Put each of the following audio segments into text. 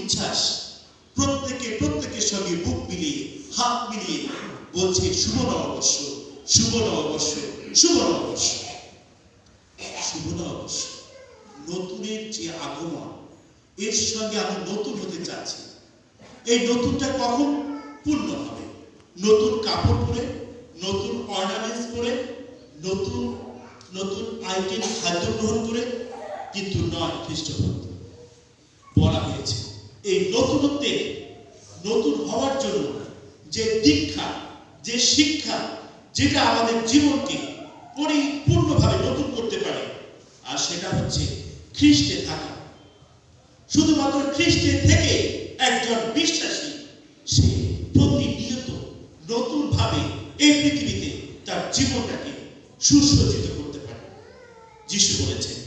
উচ্ছ্বাস, প্রত্যেকের সঙ্গে বুক মিলিয়ে হাত মিলিয়ে বলছে শুভ নববর্ষ, শুভ নববর্ষ, শুভ নববর্ষ, শুভ নববর্ষ। নতুনের যে আগমন, এর সঙ্গে আমি নতুন হতে চাচ্ছি। এই নতুনটা কখন পূর্ণ হবে? নতুন কাপড় পরে, নতুন অর্নামেন্টস পরে, নতুন নতুন আইটেম খাদ্য গ্রহণ করে, কিন্তু নয় খ্রিস্টভক্ত। বলা হয়েছে এই নতুনত্বে, নতুন হওয়ার জন্য যে দীক্ষা, যে শিক্ষা, যেটা আমাদের জীবনকে পরিপূর্ণভাবে নতুন করতে পারে, আর সেটা হচ্ছে খ্রিস্টে থাকা। শুধুমাত্র খ্রিস্টে থেকে একজন বিশ্বাসী সে প্রতিনিয়ত নতুন ভাবে এই পৃথিবীতে তার জীবনটাকে সুসজ্জিত করতে পারে। যিশু বলেছেন,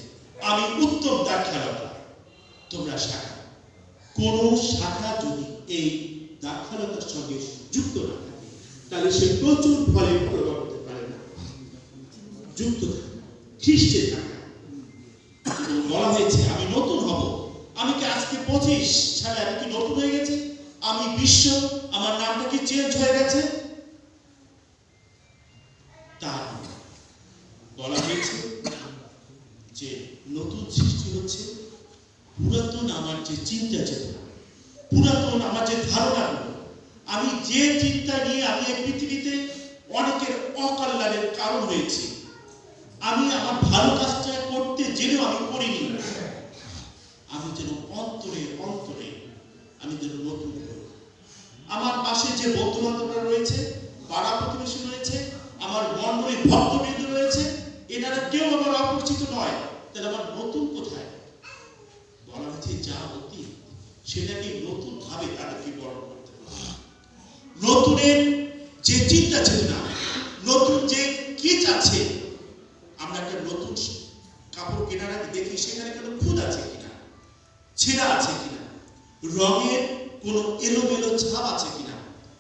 আমি উত্তম দ্রাক্ষালতা, তোমরা শাখা। কোন শাখা যদি এই দ্রাক্ষালতার সঙ্গে যুক্ত না থাকে, তাহলে সে প্রচুর ফলে প্রভাব হতে পারে না। যুক্ত থাকা, খ্রিস্টে থাকা। বলা হয়েছে আমি নতুন হব। আমি কি আজকে 25 সালে আমি কি নতুন হয়ে গেছি? আমি বিশ্ব, আমার নামটা কি চেঞ্জ হয়ে গেছে? তা বলা হয়েছে যে নতুন সৃষ্টি হচ্ছে পুরাতন আমার যে চিন্তা চেতনা, পুরাতন আমার যে ধারণাগুলো, আমি যে চিন্তা নিয়ে আমি এই পৃথিবীতে অনেকের অকল্যাণের কারণ হয়েছি, আমি আমার ভালো কাজটা করতে জেনেও আমি করিনি, আমি যেন অন্তরে অন্তরে আমি যেন নতুন করি। আমার পাশে যে বন্ধু বান্ধবরা রয়েছে, পাড়া প্রতিবেশী রয়েছে, আমার মণ্ডলীর ভক্তবৃন্দ রয়েছে, এনারা কেউ আমার অপরিচিত নয়, তাহলে আমার নতুন কোথায়? বলা হচ্ছে যা অতীত সেটাকে নতুন ভাবে তাদেরকে বরণ করতে হবে। নতুনের যে চিন্তা চেতনা, নতুন যে কি চাচ্ছে, আমরা একটা নতুন কাপড় কেনার আগে দেখি সেখানে কোনো খুদ আছে কিনা, ছেঁড়া আছে কিনা, রঙের কোনো এলোমেলো ছাপ আছে কিনা।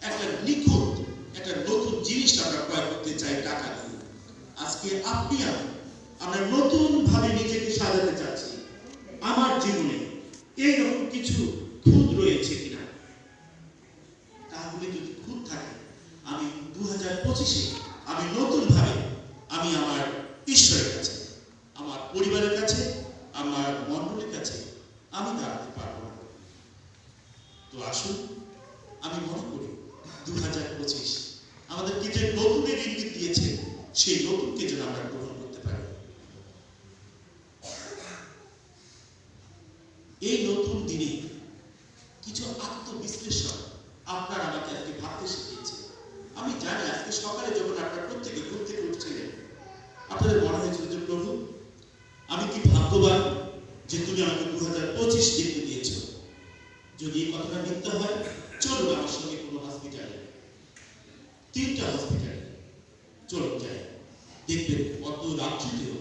একটা নিখুঁত একটা নতুন জিনিস আমরা ক্রয় করতে চাই টাকা দিয়ে। আজকে আপনি আমরা নতুন ভাবে নিজেকে সাজাতে চাচ্ছি। আমার জীবনে এইরকম কিছু খুঁত রয়েছে কিনা? তাহলে যদি খুঁত থাকে, আমি 2025-এ আমি নতুন ভাবে আমি আমার ঈশ্বরের কাছে, আমার পরিবারের কাছে, আমার মণ্ডলীর কাছে আমি দাঁড়াতে পারবো না। তো আসুন, আমি মনে করি 2025 আমাদেরকে যে নতুনের ইঙ্গিত দিয়েছে, সেই নতুনকে যেন আমরা গ্রহণ করতে পারি। এই নতুন দিনে কিছু আত্মবিশ্লেষণ আপনার আমাকে আজকে ভাবতে শিখিয়েছে। আমি জানি আজকে সকালে যখন আপনারা প্রত্যেকে ঘুম থেকে উঠছিলেন, আপনাদের মনে হয়েছিল যে প্রভু, আমি কি ভাগ্যবান যে তুমি আমাকে 2025 দেখতে দিয়েছো। যদি এই কথাটা মিথ্যা হয়, চলুন আমার সঙ্গে কোনো হসপিটালে, 3টা হসপিটালে চলুন যাই, দেখবেন কত রাত্রিতেও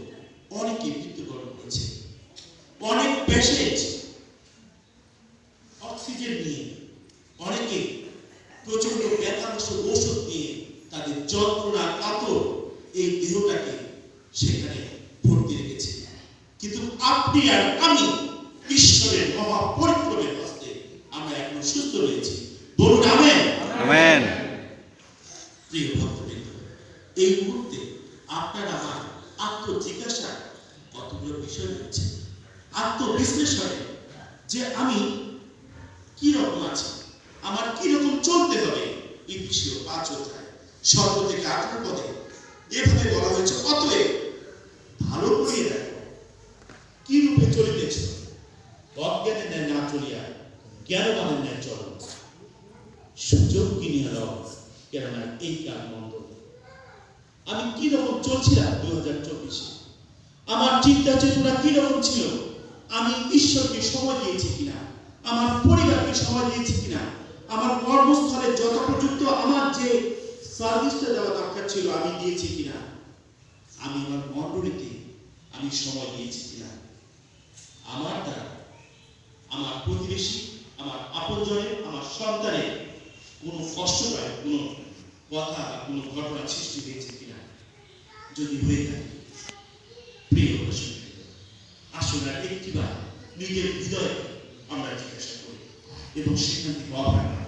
অনেকে মৃত্যুবরণ করেছে। অনেক পেশেন্ট অক্সিজেন নিয়ে, অনেকে প্রচন্ড ব্যথানাশক ঔষধ নিয়ে তাদের যন্ত্রণা কাতর এই দেহটাকে সেখানে ভর্তি রেখেছে। কিন্তু আপনি আর আমি ঈশ্বরের মহাপরিক্রমের হস্তে আমরা এখন সুস্থ রয়েছি। বলুন আমেন। আমেন। প্রিয় ভক্তবৃন্দ, এই মুহূর্তে আপনার আমার আত্মজিজ্ঞাসা কতগুলো বিষয় রয়েছে, আত্মবিশ্লেষণে যে আমি কি রকম আছি, আমার কি রকম চলতে হবে। ইফিসীয় 5 অধ্যায় 7 থেকে 18 পদে এভাবে বলা হয়েছে, অতএব ভালো করিয়া দেখো কি রূপে চলিতেছ, অজ্ঞানের ন্যায় না চলিয়া জ্ঞানবানের ন্যায় চলো, সুযোগ কিনিয়া লও, কেননা এই কাল মন্দ। আমি কি রকম চলছিলাম 2024-এ? আমার চিন্তা চেতনা কি রকম ছিল? আমি ঈশ্বরকে সময় দিয়েছি কিনা, আমার পরিবারকে সময় দিয়েছি কিনা, আমার কর্মস্থলে যথাপযুক্ত আমার যে সার্ভিসটা দেওয়া দরকার ছিল আমি দিয়েছি কিনা, আমি আমার মণ্ডলীতে আমি সময় দিয়েছি কিনা, আমার দ্বারা আমার প্রতিবেশী, আমার আপনজনের, আমার সন্তানের কোনো কষ্ট পায়, কোনো কথা, কোনো ঘটনা সৃষ্টি হয়েছে কিনা। যদি হয়ে থাকে, প্রিয় আসলে একটিবার নিজের হৃদয়ে আমরা জিজ্ঞাসা করি, এবং সেখান থেকে অবহেলা।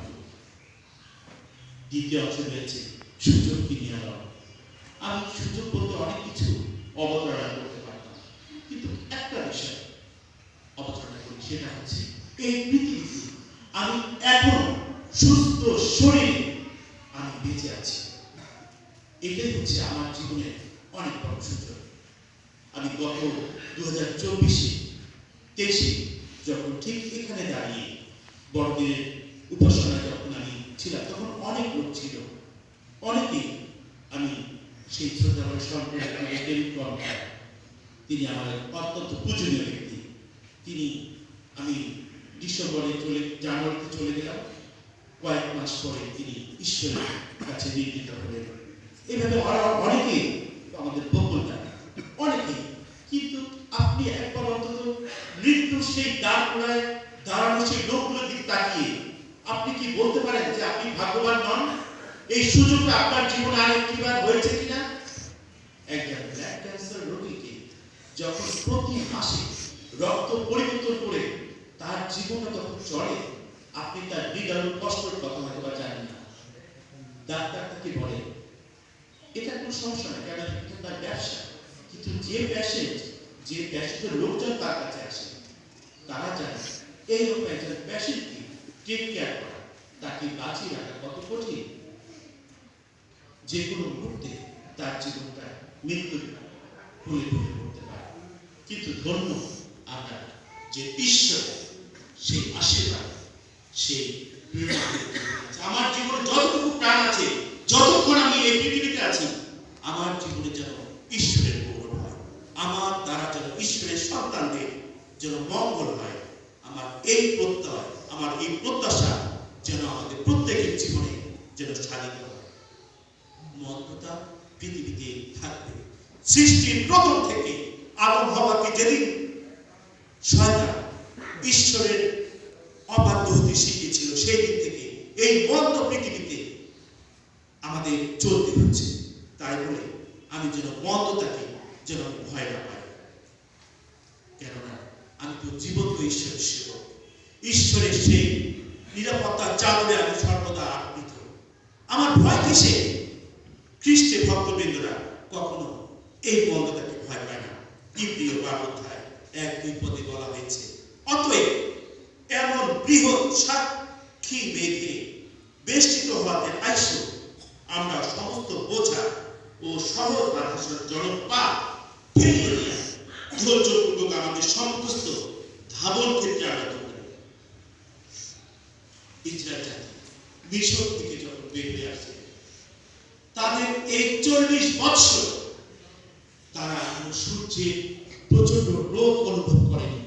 দ্বিতীয় অংশ রয়েছে সুযোগ কিনিয়ে দেওয়া। আমি সুযোগ বলতে অনেক কিছু অবতারণা করতে পারতাম, কিন্তু একটা বিষয় অবতারণা করি, সেটা হচ্ছে এই পৃথিবীতে আমি এখন সুস্থ শরীরে আমি বেঁচে আছি। এটাই হচ্ছে আমার জীবনের অনেক বড় সুযোগ। আমি গত 2024-23 যখন ঠিক এখানে দাঁড়িয়ে বড়দিনের উপাসনায় যখন আমি ছিলাম, তখন অনেক লোক ছিল, অনেকেই আমি সেই শ্রদ্ধাবান সম্প্রদায়, তিনি আমার অত্যন্ত পূজনীয় ব্যক্তি। তিনি আমি জানুয়ারিতে চলে গেলাম, কয়েক মাস পরে তিনি ঈশ্বরের কাছে নির্মিত হলেন। এইভাবে অনেকেই আমাদের বকুলটা অনেকেই, কিন্তু আপনি একবার অন্তত মৃত্যুর সেই দাঁড়ায় দাঁড়ানো সেই লোকগুলোর দিকে তাকিয়ে আপনি কি বলতে পারেন যে আপনি ভাগ্যবান নন? এই সুযোগটা আপনার জীবনে আরেকটিবার হয়েছে কিনা? একজন ব্লাড ক্যান্সার রোগীকে যখন প্রতি মাসে রক্ত পরিবর্তন করে তার জীবনে যখন চলে, আপনি তার হৃদয় কষ্টের কথা হয়তো বা জানেন না। ডাক্তার তাকে বলে এটা কোনো সমস্যা না, কারণ এটা তার ব্যবসা। কিন্তু যে প্যাশেন্টের লোকজন তার কাছে আসে, তারা জানে এইরকম একজন প্যাশেন্টকে টেক কেয়ার করা, তাকে বাঁচিয়ে রাখা কত কঠিন। যে কোনো মুহূর্তে তার জীবনটা মৃত্যুর ফুলে ফুলে পড়তে পারে। কিন্তু ধন্য আমরা যে ঈশ্বর সেই আশীর্বাদ, সেই আমার জীবনে যতটুকু প্রাণ আছে, যতক্ষণ আমি এই পৃথিবীতে আছি, আমার জীবনে যেন ঈশ্বরের মঙ্গল হয়, আমার দ্বারা যেন ঈশ্বরের সন্তানদের যেন মঙ্গল হয়। আমার এই প্রত্যয়, আমার এই প্রত্যাশা যেন আমাদের প্রত্যেকের জীবনে যেন সাধিত হয়। মন্দতা পৃথিবীতে থাকবে। সৃষ্টির প্রথম থেকে আদম হাওয়াকে যেদিন শয়তান ঈশ্বরের অবাধ্য হতে শিখিয়েছিল, সেই দিন থেকে এই মন্দ পৃথিবীতে আমাদের চলতে হচ্ছে। তাই বলে আমি যেন মন্দতাকে যেন ভয় না পাই, কেননা আমি তো জীবন্ত ঈশ্বরের সেবক। ঈশ্বরের সেই নিরাপত্তার চাদরে আমি সর্বদা আবৃত। আমার ভয় কিসে? খ্রিস্টের ভক্তবৃন্দরা কখনো এই মন্দতাকে ভয় পায় না। ইব্রিয় 12 অধ্যায় 1-2 পদে বলা হয়েছে, অতএব এমন বৃহৎ সাক্ষী মেঘে বেষ্টিত হওয়াতে আইসো, আমরা সমস্ত বোঝা ও সহজ বাধার জলপাত ফেলিয়ে দিয়া ধৈর্যপূর্বক আমাদের সমস্ত ধাবন ক্ষেত্রে আগত করি। ইসরায়েল জাতি মিশর থেকে যখন বের হয়ে আসে, তাদের এই 40 বৎসর তারা সূর্যের প্রচন্ড রোদ অনুভব করেনি,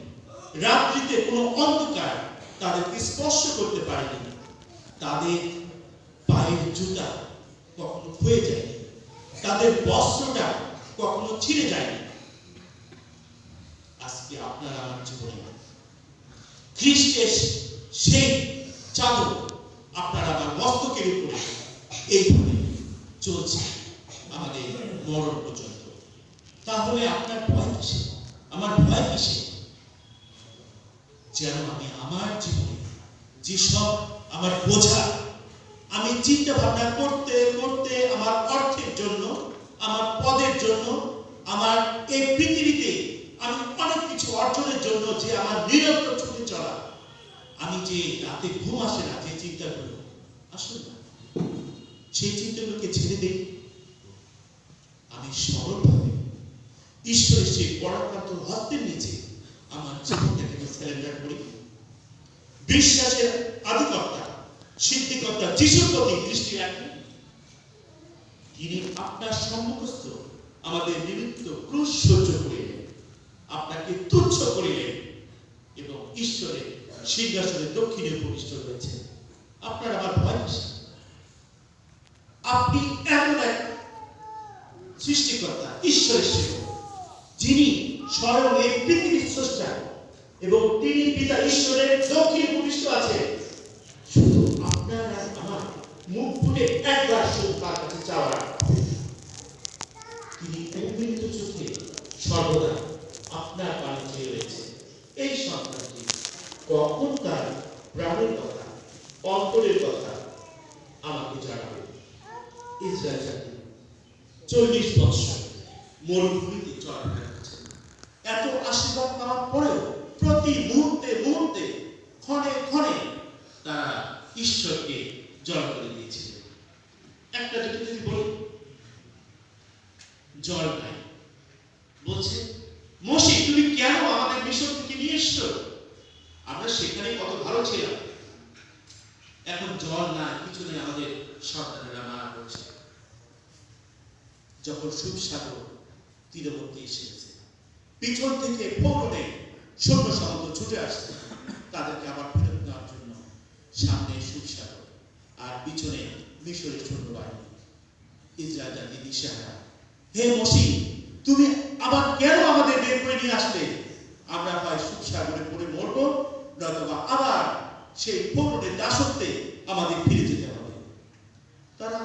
রাত্রিতে কোনো অন্ধকার তাদেরকে স্পর্শ করতে পারেনি, তাদের পায়ের জুতা কখনো ক্ষয়ে যায়নি, তাদের বস্ত্রটা কখনো ছিঁড়ে যায়নি। আজকে আপনারা আমার জীবনে খ্রিস্টের সেই চাদর আপনারা আমার মস্তকের উপরে এইভাবে চলছে আমাদের মরণ পর্যন্ত। তাহলে আপনার ভয় কিসে? আমার ভয় কিসে? যেন আমি আমার জীবনে যেসব আমার বোঝা আমি চিন্তা ভাবনা করতে করতে আমার অর্থের জন্য, আমার পদের জন্য, আমার এই পৃথিবীতে আমি অনেক কিছু অর্জনের জন্য যে আমার নিরন্তর ছুটে চলা, আমি যে রাতে ঘুম আসে না, যে চিন্তাগুলো আসলে না, সেই চিন্তাগুলোকে ছেড়ে দিই। আমি সরলভাবে ঈশ্বরের সেই পরাক্রান্ত হস্তের নিচে আমার জীবনটাকে সারেন্ডার করি। বিশ্বাসের আধিকর্তা সিদ্ধিকর্তা যিশুর প্রতি দৃষ্টি রাখি। তিনি আপনার সম্মুখস্থ আমাদের নিমিত্ত ক্রুশ সহ্য করিলেন, আপনাকে তুচ্ছ করিলেন এবং ঈশ্বরের সিংহাসনের দক্ষিণে উপবিষ্ট হয়েছেন। আপনার আমার ভয় কিসে? আপনি এমন এক সৃষ্টিকর্তা, ঈশ্বরের সেবক, যিনি স্বয়ং এই পৃথিবীর স্রষ্টা এবং তিনি পিতা ঈশ্বরের দক্ষিণে উপবিষ্ট আছেন। শুধু আপনার আমার মুখ ফুটে একবার শুধু তার কাছে চাওয়া, তিনি অভিনীত চোখে সর্বদা আপনার পানে চেয়ে রয়েছে। এই সন্তানটি কখন তার প্রাণের কথা, অন্তরের কথা আমাকে জানাবে। ইসরায়েল জাতি 40 বছর মরুভূমিতে চলাফেরা করছে। এত আশীর্বাদ পাওয়ার পরেও প্রতি মুহূর্তে মুহূর্তে ক্ষণে ক্ষণে তারা ঈশ্বরকে জয় করে দিয়েছিল। একটা দুটো যদি বলি, জল নাই। বলছে, মোশে তুমি কেন আমাদের মিশর থেকে নিয়ে এসছো? আমরা সেখানে কত ভালো ছিলাম, এখন জল না, কিছু নেই, আমাদের সন্তানেরা মারা পড়ছে। যখন সুবসাগর তীরবর্তী এসেছে, পিছন থেকে ফৌরনে সৈন্য সামন্ত ছুটে আসছে তাদেরকে আবার ফেরত নেওয়ার জন্য। সামনে সুবসাগর আর পিছনে মিশরের সৈন্যবাহিনী। ইসরায়েল জাতি দিশেহারা। হে মোশে, তুমি আবার কেন আমাদের বের করে নিয়ে আসলে? আমরা হয় সুবসাগরে পড়ে মরবো, নয়তোবা আবার সেই ফৌরনের দাসত্বে আমাদের ফিরে যেতে হবে। তারা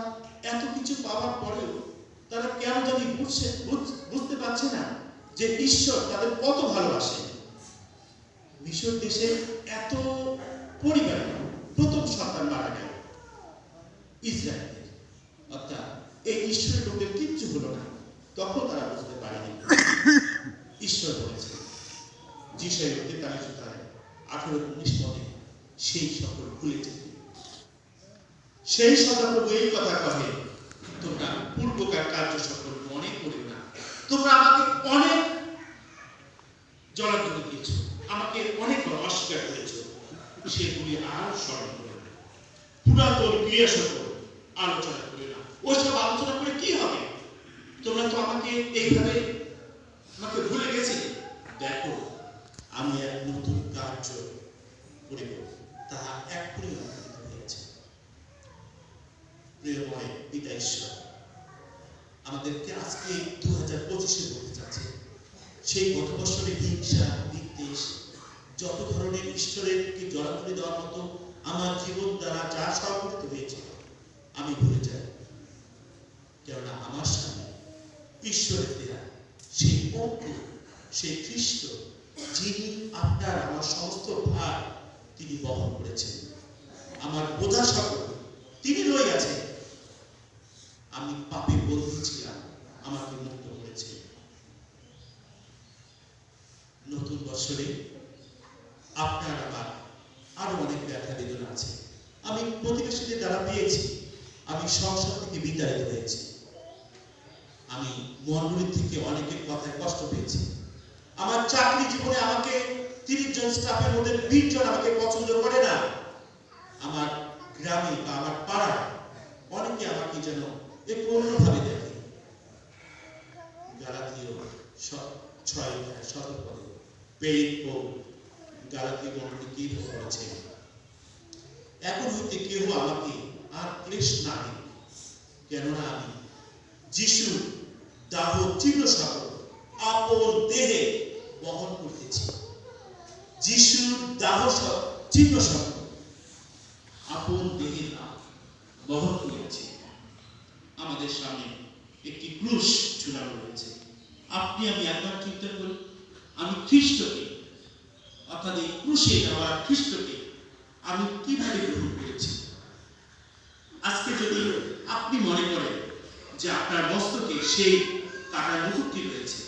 এত কিছু পাওয়ার পরেও তারা কেন জানি বুঝতে পারছে না যে ঈশ্বর তাদের কত ভালোবাসে। মিশর দেশে এত পরিবারে প্রথম সন্তান মারা গেল ইসরায়েলের, অর্থাৎ এই ঈশ্বরের লোকের কিচ্ছু হলো না। তখন তারা বুঝতে পারেনি ঈশ্বর বলেছে যিশায় 18-19 পদে, সেই সকল ভুলে যেতে। সেই সদাপ্রভু এই কথা কহে, তোমরা পূর্বকার কার্য সকল মনে করিও না। তোমরা আমাকে অনেক জলাঞ্জলি দিয়েছো, আমাকে অনেক অস্বীকার করেছো, সেগুলি আর স্মরণ করো না। পুরাতন ক্রিয়া সকল আলোচনা করে না। ওইসব আলোচনা করে কি হবে? তোমরা তো আমাকে এইভাবে আমাকে ভুলে গেছে। দেখো, আমি এক নতুন কার্য করিব, তাহা এক্ষুনি অনুষ্ঠিত হয়েছে। প্রিয়ময় পিতা ঈশ্বর আমাদেরকে আজকে 2025-এ বলতে চাচ্ছে, সেই গত বছরে হিংসা, বিদ্বেষ, যত ধরনের ঈশ্বরেরকে জলাঞ্জলি দেওয়ার মতো আমার জীবন দ্বারা যা সংঘটিত হয়েছে আমি ভুলে যাই। কেননা আমার সামনে ঈশ্বরের দেয়া সেই পক্ষ, সেই খ্রিস্ট, যিনি আপনার আমার সমস্ত ভার তিনি বহন করেছেন, আমার বোঝা সকল তিনি লইয়াছেন। আমি পাপে বন্দী ছিলাম, আমাকে মুক্ত করেছে। নতুন বছরে আপনার আমার আরো অনেক ব্যথা বেদনা আছে। আমি প্রতিবেশীদের দ্বারা পেয়েছি, আমি সংসার থেকে বিতাড়িত হয়েছি, আমি মন্ডলী থেকে অনেকের কথায় কষ্ট পেয়েছি। আমার চাকরি জীবনে আমাকে 30 জন স্টাফের মধ্যে 20 জন আমাকে পছন্দ করে না। আমার গ্রামে বা আমার পাড়ায় অনেকে আমাকে যেন একটু অন্যভাবে দেখে। গালাতীয় 6:17 পদে প্রেরিত পৌল গালাতীয় মণ্ডলী কি বলেছে, এখন হইতে কেউ আমাকে আর ক্লেশ না দিন, কেননা আমি যিশুর দাহ চিহ্ন সকল আপন দেহে বহন করতেছি। যিশুর দাহ চিহ্ন সকল আপন দেহে বহন করেছি। আমাদের সামনে একটি ক্রুশ ঝুলানো রয়েছে। আপনি আমি একবার চিন্তা করি, আমি খ্রিস্টকে, অর্থাৎ এই ক্রুশে যাওয়া খ্রিস্টকে আমি কিভাবে গ্রহণ করেছি। আজকে যদি আপনি মনে করেন যে আপনার মস্তকে সেই কাটার মুকুটটি রয়েছে,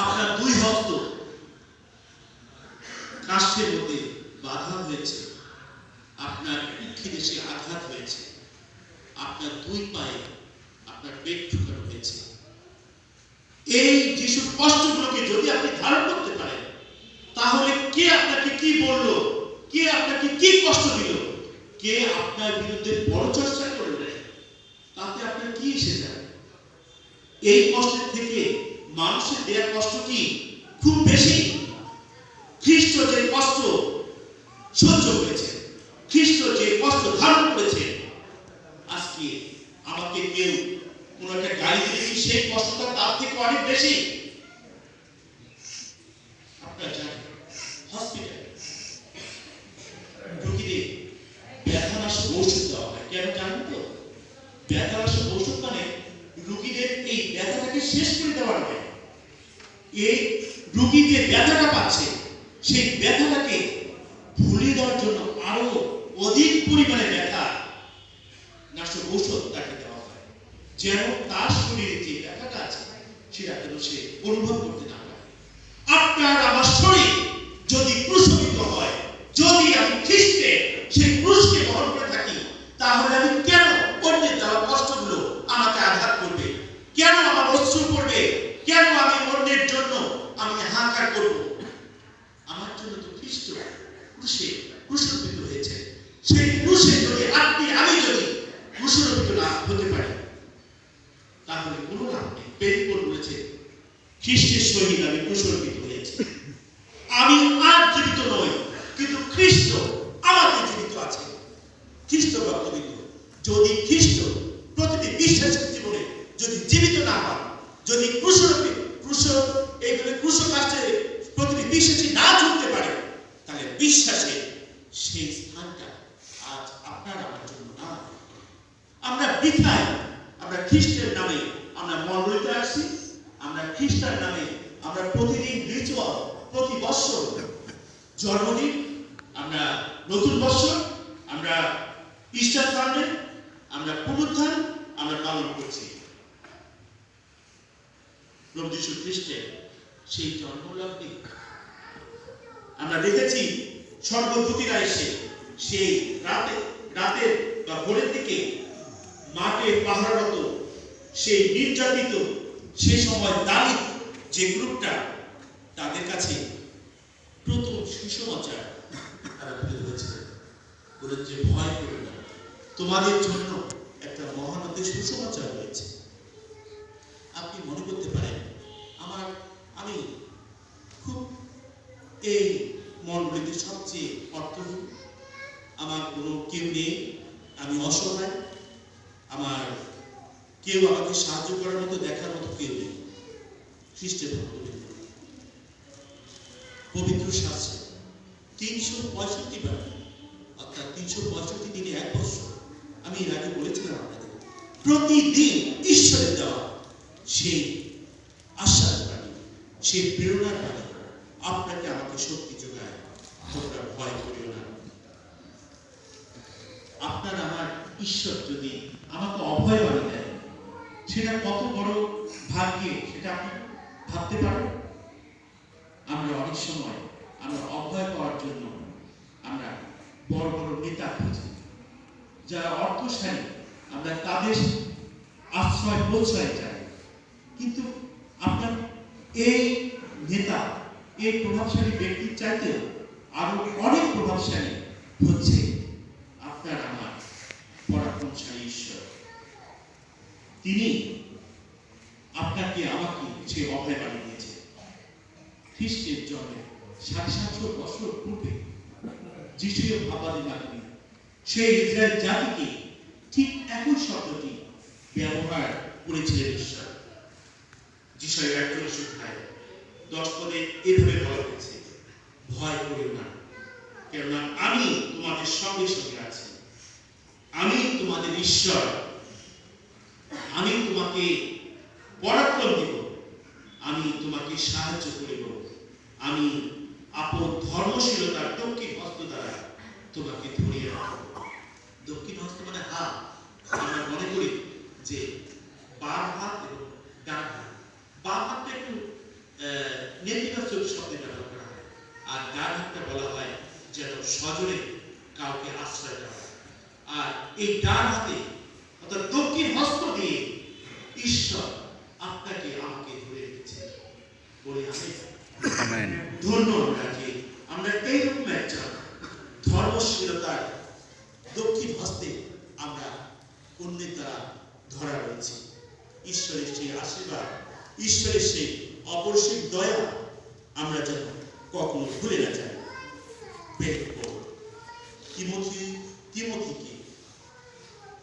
আপনার 2 হস্ত কাষ্ঠের মধ্যে বাধা হয়েছে, আপনার উৎক্ষি দেশে আঘাত হয়েছে, আপনার 2 পায়ে আপনার পেট ঠুকানো হয়েছে, এই যিশুর কষ্টগুলোকে যদি আপনি ধারণ করতে পারেন, তাহলে কে আপনাকে কি বলল, কে আপনাকে কি কষ্ট দিল, কে আপনার বিরুদ্ধে বড় চর্চা করবে, তাতে আপনার কি এসে যায়? এই কষ্টের থেকে মানুষের দেয়া কষ্ট কি খুব বেশি? খ্রিস্ট যে কষ্ট সহ্য করেছে, খ্রিস্ট যে কষ্ট ধারণ করেছে, আজকে আমাকে কেউ কোন একটা গাড়ি দিয়েছি, সেই কষ্টটা তার থেকে অনেক বেশি। আপনারা জানেন হসপিটালে রোগীদের ব্যথানাশক ঔষধ দেওয়া হয়, কেন জানেন তো? ব্যথানাশক ঔষধ মানে রোগীদের এই ব্যথাটাকে শেষ করে দেওয়া হয়। এই রোগী যে ব্যথাটা পাচ্ছে, সেই ব্যথাটাকে ভুলিয়ে দেওয়ার জন্য আরো পরিমাণে ব্যথা নাশক ঔষধ তাকে দেওয়া হয়, যেন তার শরীরে যে ব্যথাটা আছে সেটা যেন সে অনুভব করতে না পারে। আপনার আমার শরীর যদি ক্রুশবিদ্ধ হয়, যদি আমি খ্রিস্টের সেই ক্রুশকে বহন করে থাকি, তাহলে আমি কেন অন্যের দেওয়া কষ্টগুলো আমাকে আঘাত করবে, কেন আমার অশ্রু পড়বে, কেন আমি অন্যের জন্য আমি হাহাকার করব? আমার জন্য তো খ্রিস্ট ক্রুশে ক্রুশবিদ্ধ হয়েছে। সেই ক্রুশে যদি আপনি আমি যদি ক্রুশবিদ্ধ না হতে পারি, তাহলে কোনো লাভ নেই। পেরিপোল বলেছে, খ্রিস্টের সহিত আমি ক্রুশবিদ্ধ হয়েছি, আমি আর জীবিত নই, কিন্তু খ্রিস্ট আমাকে জীবিত আছে। খ্রিস্ট রক্তবিদ্ধ। যদি খ্রিস্ট প্রতিটি বিশ্বাসের জীবনে যদি জীবিত না হয়, যদি ক্রুশকাষ্ঠে প্রতিটি বিশ্বাসী না ঝুঁকতে পারে, তাহলে বিশ্বাসে সেই স্থানটা আজ আপনার আমার জন্য না। আমরা বৃথায় আমরা খ্রিস্টের নামে আমরা মণ্ডলীতে আসছি, আমরা খ্রিস্টার নামে আমরা প্রতিদিন রিচুয়াল, প্রতি বৎসর জন্মদিন, আমরা নতুন বৎসর, আমরা ইস্টার সানডে, আমরা পুনরুত্থান আমরা পালন করছি। প্রভু যীশু খ্রিস্টের সেই জন্মলগ্নে আমরা দেখেছি স্বর্গদূতেরা এসে সেই রাতের বা ভোরের দিকে মাঠে পাহারারত সেই নির্যাতিত সে সময় দালিত যে গ্রুপটা, তাদের কাছে প্রথম সুসমাচার তারা তুলে ধরেছিলেন। বলেন যে ভয় করো না, তোমাদের জন্য একটা মহানদের সুসমাচার রয়েছে। আপনি মনে করতে পারেন আমি খুব এই মণ্ডলীতে সবচেয়ে অর্থহীন, আমার কোনো কেউ নেই, আমি অসহায়, আমার কেউ আমাকে সাহায্য করার মতো দেখার মতো কেউ নেই। খ্রিস্টের ভক্তবৃন্দ, পবিত্র শাস্ত্রে 365 বার, অর্থাৎ 365 দিনে 1 বছর, আমি এর আগে বলেছিলাম আপনাদের, প্রতিদিন ঈশ্বরের দেওয়া সেই আশ্বাস বাণী, সেই প্রেরণার বাণী আপনাকে আমাকে শক্তি যোগায়। তোমরা ভয় করিও না। আপনার আমার ঈশ্বর যদি আমাকে অভয় বাণী দেয়, সেটা কত বড় ভাগ্যে, সেটা আপনি ভাবতে পারেন। আমরা অনেক সময় আমরা অভয় পাওয়ার জন্য আমরা বড় বড় নেতা খুঁজি, যারা অর্থশালী, আমরা তাদের আশ্রয় প্রশ্রয় চাই। কিন্তু আপনার এই নেতা, এই প্রভাবশালী ব্যক্তির চাইতে আরো অনেক প্রভাবশালী হচ্ছে আপনার আমার পরাক্রমশালী ঈশ্বর। তিনি আপনাকে আমাকে সে অভয় বাণী দিয়েছে। খ্রিস্টের জন্মে 750 বছর পূর্বে যিশুও ভাবাদি মাধ্যমে সেই ইসরায়েল জাতিকে ঠিক একই শব্দটি ব্যবহার করেছিলেন ঈশ্বর। যিশুর 41 অধ্যায় 10 পদে এভাবে বলা হয়েছে, ভয় করিও না, কেননা আমি তোমাদের সঙ্গে সঙ্গে আছি, আমি তোমাদের ঈশ্বর, আমি তোমাকে পরাক্রম দিব, আমি তোমাকে সাহায্য করিব, আমি আপন ধর্মশীলতার দক্ষিণ হস্ত দ্বারা তোমাকে ধরিয়ে রাখব। দক্ষিণ হস্ত মানে হাত। আমরা মনে করি যে বাম হাত এবং ডান হাত, বাম হাতটা একটু নেতিবাচক শব্দে ব্যবহার করা হয়, আর ডান হাতটা বলা হয় যেন সজনে কাউকে আশ্রয় দেওয়া। আর এই ডান হাতে অর্থাৎ দক্ষিণ হস্ত দিয়ে ঈশ্বর আপনাকে আমাকে ধরে রেখেছে। বলি আমেন। ধন্য আমরা যে আমরা এইরকম একটা ধর্মশীলতার দক্ষিণ হস্তে আমরা অন্যের দ্বারা ধরা রয়েছে। ঈশ্বরের সেই আশীর্বাদ, ঈশ্বরের সেই অপরিসীম দয়া আমরা যেন কখনো ভুলে না যাই। তিমোথীকে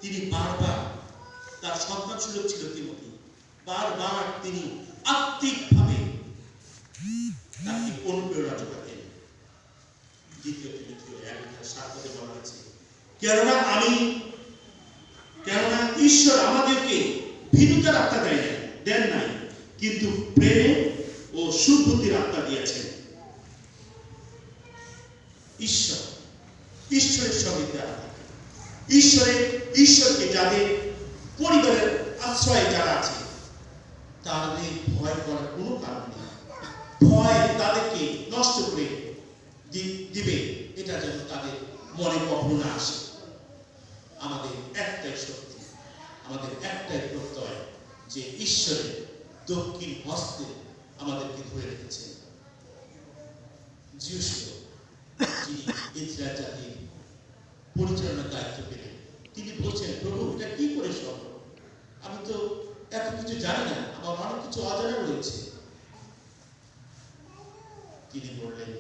তিনি বারবার, তার সন্তান সুলভ ছিল তিমোথী, বারবার তিনি আত্মিকভাবে তাকে অনুপ্রেরণা যোগাতেন। 2 তিমোথী 1:7 বলা আছে, কেননা ঈশ্বর আমাদেরকে ভীরুতার আত্মা দেন নাই, কিন্তু প্রেম ও সুবুদ্ধির আত্মা দিয়েছেন। ঈশ্বরের সঙ্গে ঈশ্বরকে যাদের পরিবারের আশ্রয়ে যারা আছে তাদের ভয় করার কোনো কারণ নেই। ভয় তাদেরকে নষ্ট করে দিবে এটা যেন তাদের মনে কখনো না আসে। আমাদের একটাই শক্তি, আমাদের একটাই প্রত্যয় যে ঈশ্বরের দক্ষিণ হস্তে আমাদেরকে ধরে রেখেছেন। যিশু যিনি ইসরায়েল জাতির পরিচালনার দায়িত্ব পেলেন, তিনি বলছেন, প্রভু এটা কি করে সম্ভব? আমি তো এত কিছু জানি না, আমার অনেক কিছু অজানা রয়েছে। তিনি বললেন,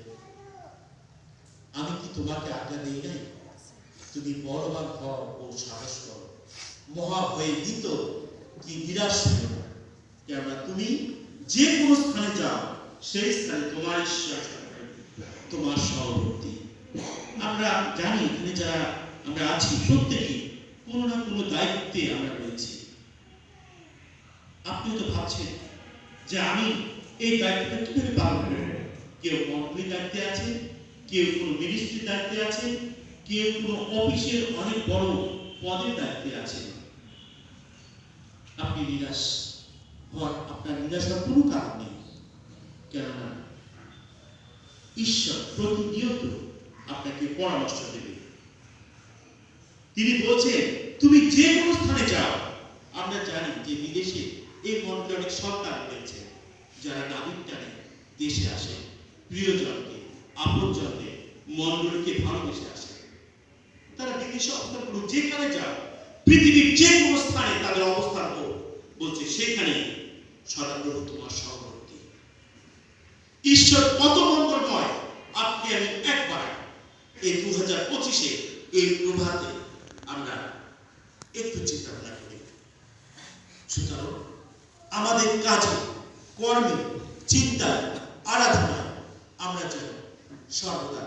আমি কি তোমাকে আজ্ঞা দিই নাই? তুমি বড়বান হও ও সাহস করো, মহা হয়ে ভীত কি নিরাশ হও না, কেননা তুমি যে কোনো স্থানে যাও সেই স্থানে তোমার ঈশ্বর তোমার সহবর্তী। আমরা জানি এখানে যারা আমরা আছি প্রত্যেকেই কোনো না কোনো দায়িত্বে আমরা রয়েছি। আপনি তো ভাবছেন যে আমি এই দায়িত্বটা কিভাবে পালন করব? কেউ মন্ত্রীর দায়িত্বে আছে, কেউ কোনো মিনিস্ট্রির দায়িত্বে আছে, কেউ কোনো অফিসের অনেক বড় পদের দায়িত্বে আছে। আপনি নিরাশ হন, আপনার নিরাশ হওয়ার কোনো কারণ নেই, কেননা ঈশ্বর প্রতিনিয়ত আপনাকে পরামর্শ দেবে। তিনি বলছেন, তুমি যে কোনো স্থানে যাও। আমরা জানি যে বিদেশে এই মন্ত্রে অনেক সন্তান রয়েছে যারা নাবিক টানে দেশে আসে, প্রিয়জনকে, আপনজনকে, মন্ডলীকে ভালোবেসে আসে। তারা বিদেশে অবস্থান করুক, যেখানে যাও, পৃথিবীর যে কোনো স্থানে তাদের অবস্থান হোক, বলছে সেখানে সদাপ্রভু তোমার সহবর্তী। ঈশ্বর কত মঙ্গলময়। আপনি আমি একবার এই 2025-এ এই প্রভাতে আমরা একটু চিন্তা ভাবনা করি। সুতরাং আমাদের কাজে, কর্মে, চিন্তায়, আরাধনায় আমরা যেন সর্বদা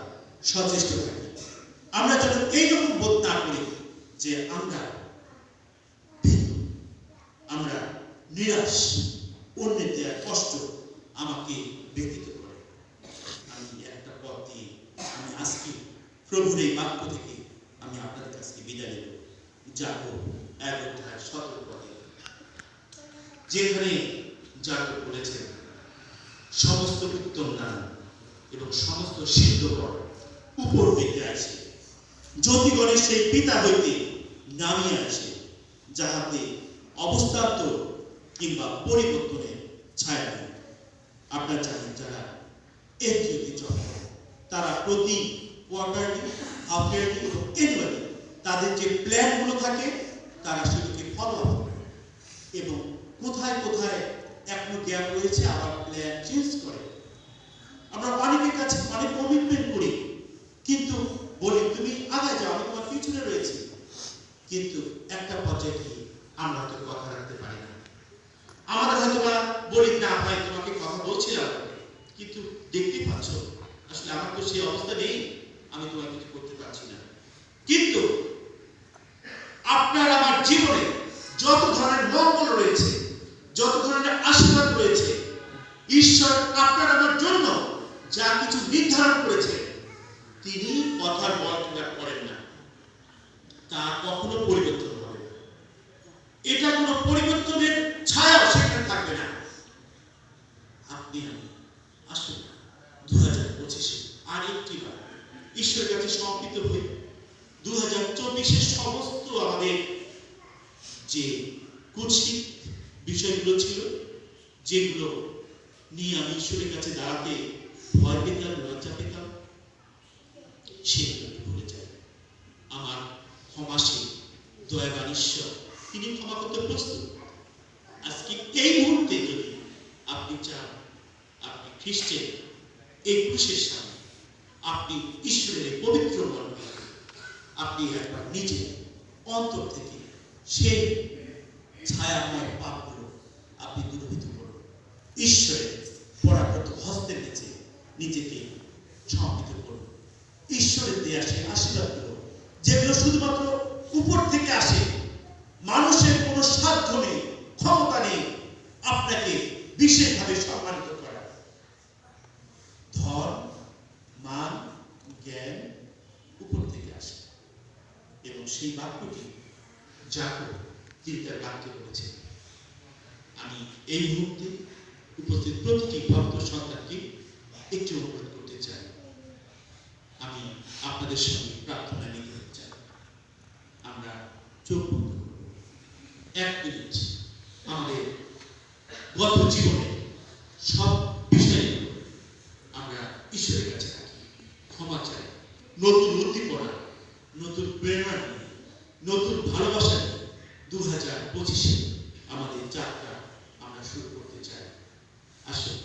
সচেষ্ট থাকি। আমরা যেন এইরকম বোধ না করি যে আমরা ভীত, আমরা নিরাশ, অন্যের দেওয়ার কষ্ট আমাকে ব্যতীত করে। আমি একটা পথ দিয়ে আমি আজকে প্রভুর এই বাক্য থেকে আমি আপনাদের কাছে বিদায় নেব। যাকব 1:17 পদে, যেখানে যাকব বলেছেন, সমস্ত উত্তম দান এবং সমস্ত সিদ্ধগণ উপর হইতে আসে, জ্যোতিগণের সেই পিতা হইতে নামিয়ে আসে, যাহাতে অবস্থান্তর কিংবা পরিবর্তনের ছায়া নেই। আপনার জানেন যারা এর জ্যোতি চক্র, তারা প্রতি কোয়ার্টারলি, হাফ ইয়ারলি এবং অ্যানুয়ালি তাদের যে প্ল্যানগুলো থাকে তারা সেগুলোকে ফলো আপ করে এবং কোথায় কোথায় এখনো গ্যাপ রয়েছে আবার প্ল্যান চেঞ্জ করে। আমরা অনেকের কাছে অনেক কমিটমেন্ট করি, কিন্তু বলি তুমি আগায় যাও, আমি তোমার পিছনে রয়েছি, কিন্তু একটা পর্যায়ে গিয়ে আমরা হয়তো কথা রাখতে পারি না। আমাদের হয়তো বলি না ভাই তোমাকে কথা বলছিলাম, কিন্তু দেখতে পাচ্ছ আসলে আমার তো সেই অবস্থা নেই, আমি তোমার কিছু করতে পারছি না। কিন্তু আপনার আমার জীবনে যত ধরনের মঙ্গল রয়েছে, যত ধরনের আশীর্বাদ রয়েছে, ঈশ্বর আপনার আমার জন্য যা কিছু নির্ধারণ করেছে, তিনি কথার বল করেন না, তা কখনো পরিবর্তন হবে না। এটা কোনো পরিবর্তনের ছায়া সেখানে থাকবে না। আপনি আমি আসুন 2025-এ আর একটি বার ঈশ্বরের কাছে সমর্পিত হই। 2024-এর সমস্ত আমাদের যে কুৎসিত বিষয়গুলো ছিল, যেগুলো নিয়ে আমি ঈশ্বরের কাছে দাঁড়াতে ভয় পেতাম, লজ্জা পেতাম, সেগুলোকে ভুলে যাই। আমার ক্ষমাশীল দয়াবান ঈশ্বর, তিনি ক্ষমা করতে প্রস্তুত। আজকে এই মুহূর্তে যদি আপনি চান, আপনি খ্রিস্টের এই ক্রুশের সামনে আপনি ঈশ্বরের পবিত্র মনকে আপনি একবার নিজে অন্তর থেকে সেই ছায়াময় পাপগুলো আপনি দূরীভূত করুন। ঈশ্বরের পরাগত হস্তের নিচে নিজেকে সমর্পিত করুন। ঈশ্বরের দেয়া সেই আশীর্বাদগুলো, যেগুলো শুধুমাত্র উপর থেকে আসে, মানুষের কোনো সাধ্য নেই, ক্ষমতা নেই আপনাকে বিশেষভাবে সম্মানিত করা। ধন, মান, জ্ঞান উপর থেকে আসে এবং সেই বাক্যটি যাকব তিনি তার বাক্যে বলেছেন। আমি এই মুহূর্তে উপস্থিত প্রতিটি ভক্ত সন্তানকে একটি অনুরোধ করতে চাই, আমি আপনাদের সঙ্গে প্রার্থনা নিতে চাই। আমরা চোখ বন্ধ করব, 1 মিনিট আমাদের গত জীবনে সব বিষয়গুলো আমরা ঈশ্বরের কাছে রাখি, ক্ষমা চাই, নতুন উদ্দীপনা, নতুন প্রেরণা নিয়ে, নতুন ভালোবাসা নিয়ে 2025-এ আমাদের যাত্রা আমরা শুরু করতে চাই। আসুন।